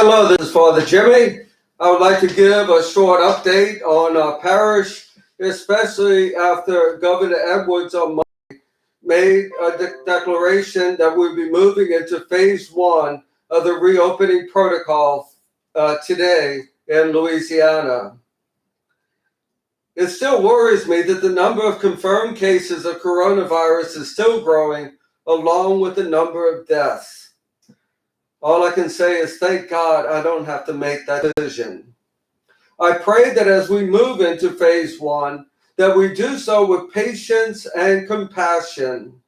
Hello, this is Father Jimmy. I would like to give a short update on our parish, especially after Governor Edwards on Monday made a declaration that we'll be moving into phase 1 of the reopening protocol today in Louisiana. It still worries me that the number of confirmed cases of coronavirus is still growing, along with the number of deaths. All I can say is thank God I don't have to make that decision. I pray that as we move into phase 1, that we do so with patience and compassion.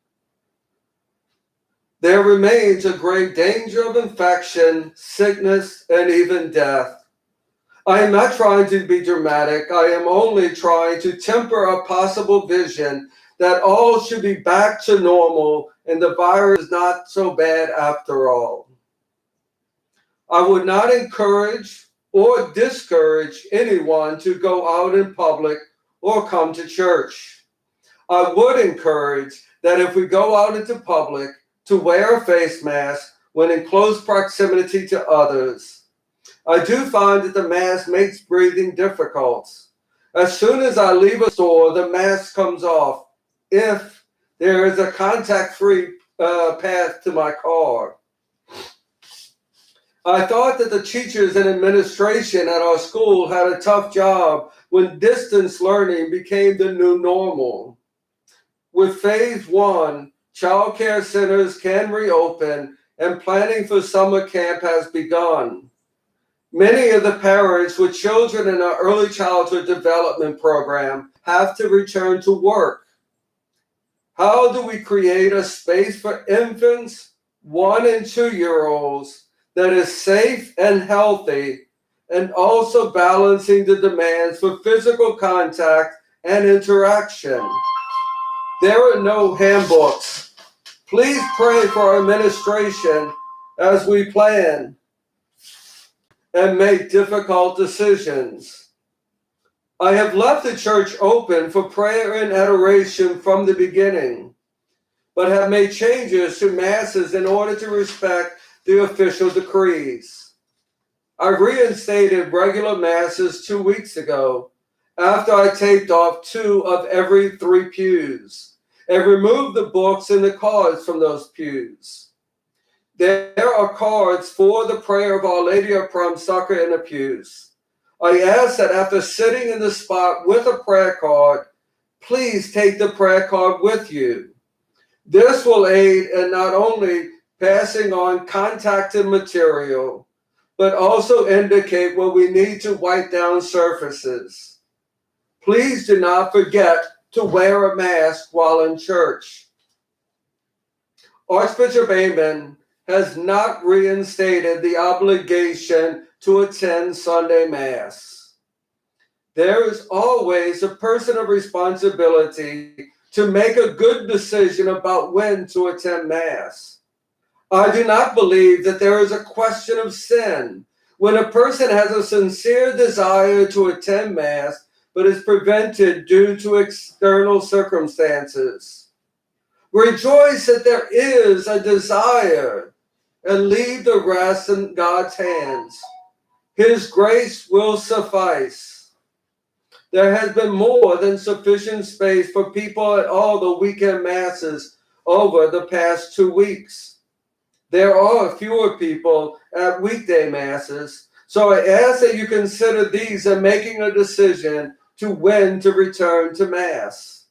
There remains a great danger of infection, sickness, and even death. I am not trying to be dramatic. I am only trying to temper a possible vision that all should be back to normal and the virus is not so bad after all. I would not encourage or discourage anyone to go out in public or come to church. I would encourage that if we go out into public, to wear a face mask when in close proximity to others. I do find that the mask makes breathing difficult. As soon as I leave a store, the mask comes off if there is a contact-free path to my car. I thought that the teachers and administration at our school had a tough job when distance learning became the new normal. With phase 1, child care centers can reopen and planning for summer camp has begun. Many of the parents with children in our early childhood development program have to return to work. How do we create a space for infants, 1 and 2-year-olds, that is safe and healthy, and also balancing the demands for physical contact and interaction? There are no handbooks. Please pray for our administration as we plan and make difficult decisions. I have left the church open for prayer and adoration from the beginning, but have made changes to masses in order to respect the official decrees. I reinstated regular masses 2 weeks ago after I taped off 2 of every 3 pews and removed the books and the cards from those pews. There are cards for the prayer of Our Lady of Prom Succor in the pews. I ask that after sitting in the spot with a prayer card, please take the prayer card with you. This will aid in not only passing on contacted material, but also indicate where we need to wipe down surfaces. Please do not forget to wear a mask while in church. Archbishop Amen has not reinstated the obligation to attend Sunday Mass. There is always a person of responsibility to make a good decision about when to attend Mass. I do not believe that there is a question of sin when a person has a sincere desire to attend Mass but is prevented due to external circumstances. Rejoice that there is a desire and leave the rest in God's hands. His grace will suffice. There has been more than sufficient space for people at all the weekend masses over the past 2 weeks. There are fewer people at weekday masses, so I ask that you consider these in making a decision to when to return to Mass.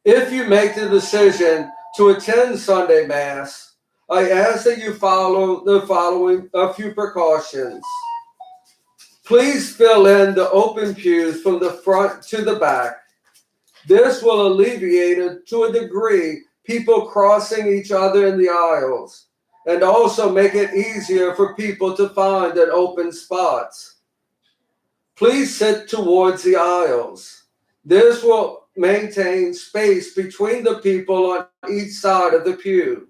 If you make the decision to attend Sunday Mass, I ask that you follow the following a few precautions. Please fill in the open pews from the front to the back. This will alleviate to a degree people crossing each other in the aisles, and also make it easier for people to find an open spot. Please sit towards the aisles. This will maintain space between the people on each side of the pew.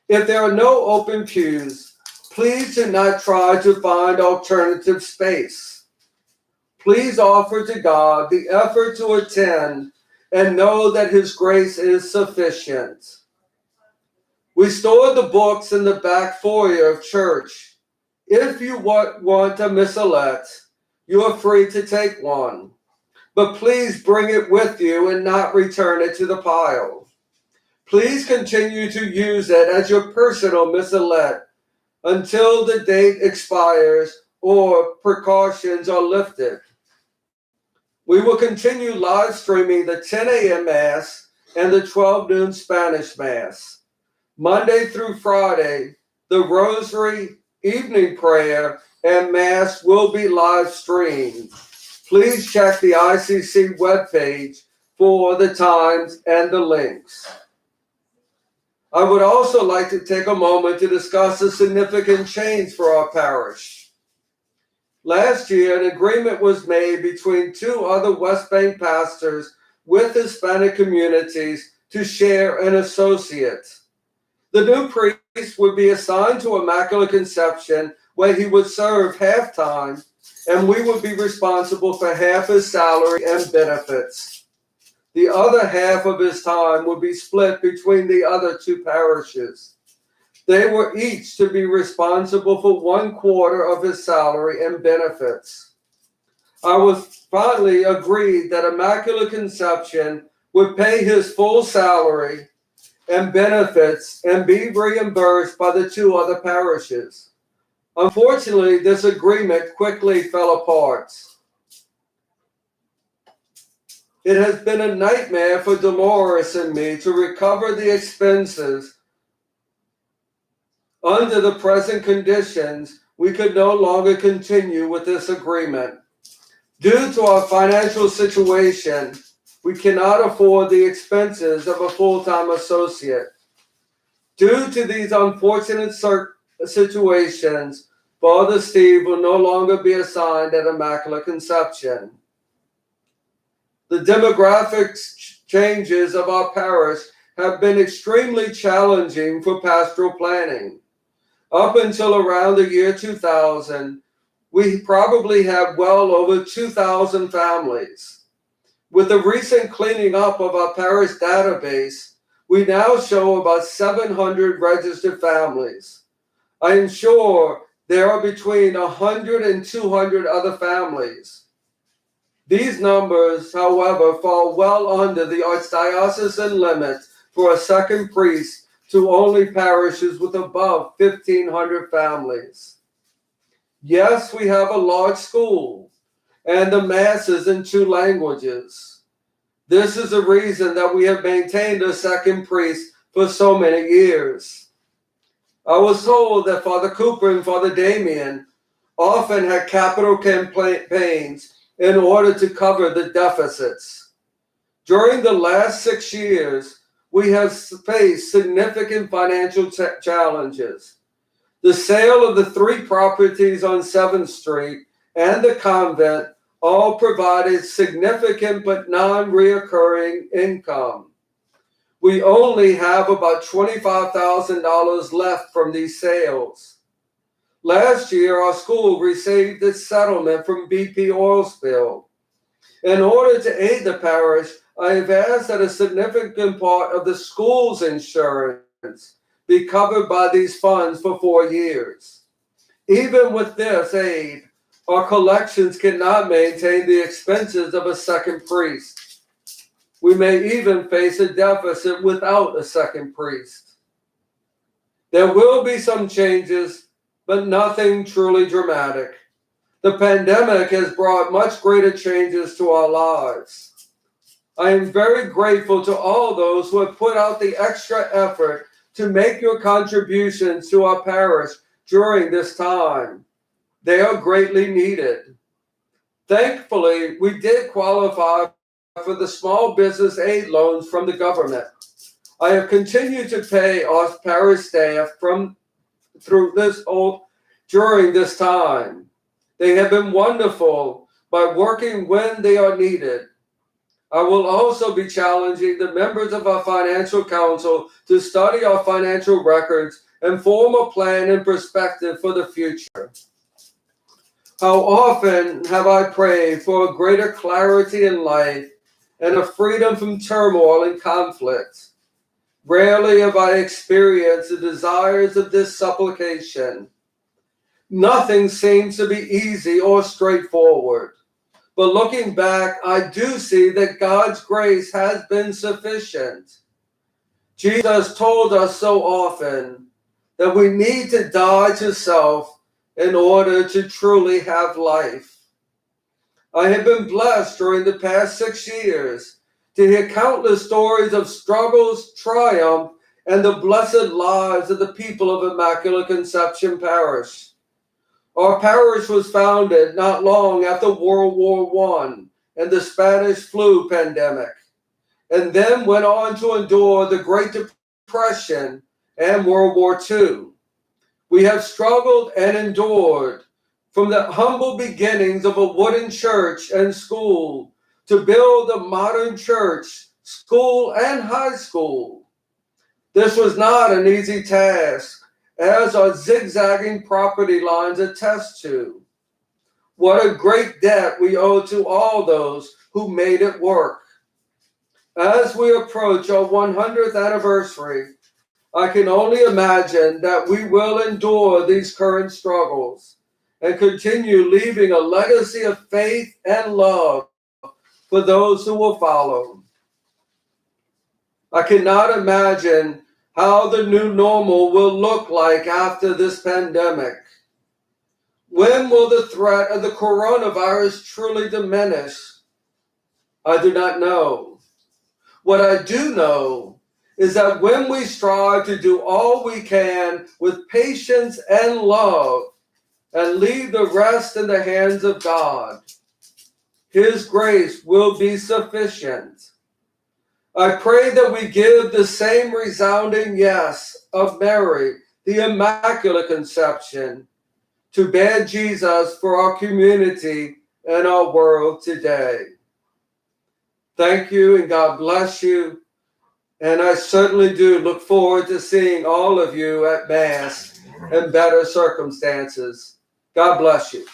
If there are no open pews, please do not try to find alternative space. Please offer to God the effort to attend and know that His grace is sufficient. We stored the books in the back foyer of church. If you want a missalette, you are free to take one, but please bring it with you and not return it to the pile. Please continue to use it as your personal missalette until the date expires or precautions are lifted. We will continue live streaming the 10 a.m. Mass and the 12 noon Spanish Mass. Monday through Friday, the Rosary, evening prayer, and Mass will be live streamed. Please check the ICC webpage for the times and the links. I would also like to take a moment to discuss a significant change for our parish. Last year, an agreement was made between two other West Bank pastors with Hispanic communities to share an associate. The new priest would be assigned to Immaculate Conception, where he would serve half-time, and we would be responsible for half his salary and benefits. The other half of his time would be split between the other two parishes. They were each to be responsible for 1/4 of his salary and benefits. I was finally agreed that Immaculate Conception would pay his full salary and benefits and be reimbursed by the two other parishes. Unfortunately, this agreement quickly fell apart. It has been a nightmare for Dolores and me to recover the expenses. Under the present conditions, we could no longer continue with this agreement. Due to our financial situation, we cannot afford the expenses of a full-time associate. Due to these unfortunate situations, Father Steve will no longer be assigned at Immaculate Conception. The demographic changes of our parish have been extremely challenging for pastoral planning. Up until around the year 2000, we probably had well over 2,000 families. With the recent cleaning up of our parish database, we now show about 700 registered families. I am sure there are between 100 and 200 other families. These numbers, however, fall well under the archdiocesan limit for a second priest to only parishes with above 1,500 families. Yes, we have a large school and the masses in 2 languages. This is the reason that we have maintained a second priest for so many years. I was told that Father Cooper and Father Damien often had capital campaigns in order to cover the deficits. During the last 6 years, we have faced significant financial challenges. The sale of the 3 properties on 7th Street and the convent all provided significant but non-reoccurring income. We only have about $25,000 left from these sales. Last year, our school received its settlement from BP oil spill. In order to aid the parish, I have asked that a significant part of the school's insurance be covered by these funds for 4 years. Even with this aid, our collections cannot maintain the expenses of a second priest. We may even face a deficit without a second priest. There will be some changes, but nothing truly dramatic. The pandemic has brought much greater changes to our lives. I am very grateful to all those who have put out the extra effort to make your contributions to our parish during this time. They are greatly needed. Thankfully, we did qualify for the small business aid loans from the government. I have continued to pay our parish staff during this time. They have been wonderful by working when they are needed. I will also be challenging the members of our financial council to study our financial records and form a plan and perspective for the future. How often have I prayed for a greater clarity in life and a freedom from turmoil and conflict? Rarely have I experienced the desires of this supplication. Nothing seems to be easy or straightforward. But looking back, I do see that God's grace has been sufficient. Jesus told us so often that we need to die to self in order to truly have life. I have been blessed during the past 6 years to hear countless stories of struggles, triumph, and the blessed lives of the people of Immaculate Conception Parish. Our parish was founded not long after World War I and the Spanish flu pandemic, and then went on to endure the Great Depression and World War II. We have struggled and endured from the humble beginnings of a wooden church and school to build a modern church, school, and high school. This was not an easy task, as our zigzagging property lines attest to. What a great debt we owe to all those who made it work. As we approach our 100th anniversary, I can only imagine that we will endure these current struggles and continue leaving a legacy of faith and love for those who will follow. I cannot imagine how the new normal will look like after this pandemic. When will the threat of the coronavirus truly diminish? I do not know. What I do know is that when we strive to do all we can with patience and love and leave the rest in the hands of God, His grace will be sufficient. I pray that we give the same resounding yes of Mary, the Immaculate Conception, to bear Jesus for our community and our world today. Thank you, and God bless you. And I certainly do look forward to seeing all of you at Mass in better circumstances. God bless you.